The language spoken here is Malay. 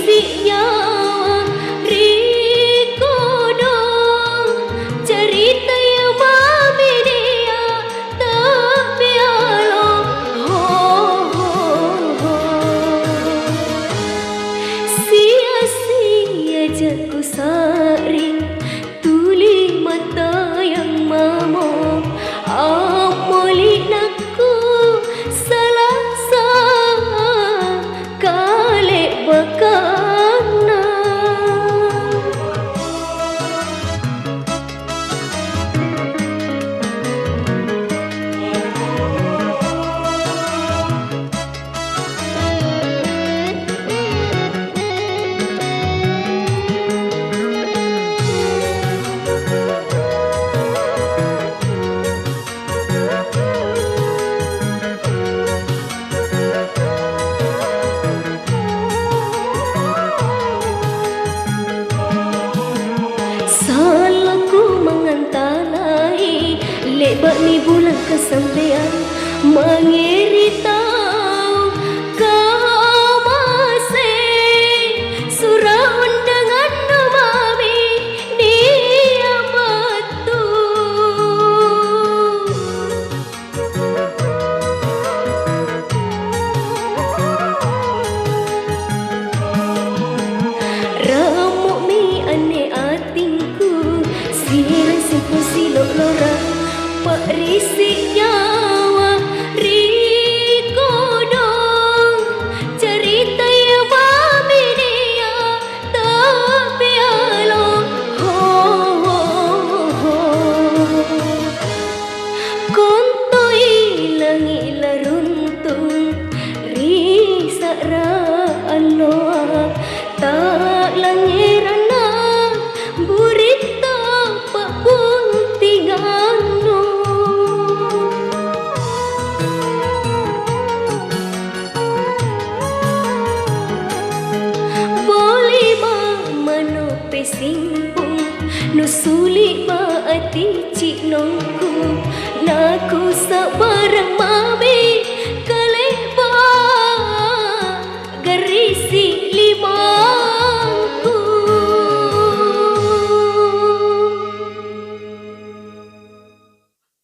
berisinya Rikodong cerita yang mami dia tapi alo sia-sia jaku saring tuli mata yang mamo amoli naku salah kale bakana lebat ni bulan kesampean mengiri tahu kau masih surah undangan mami dia betul ramuk mi ane atingku sirah simpul silok lorang Pak risik nyawa Rikodong cerita yang mami dia tapi alo konto ilang runtung risak ra aloa tak langirana burita pak buntingan simpung nusuli ba ati cik nongku naku sabarang mami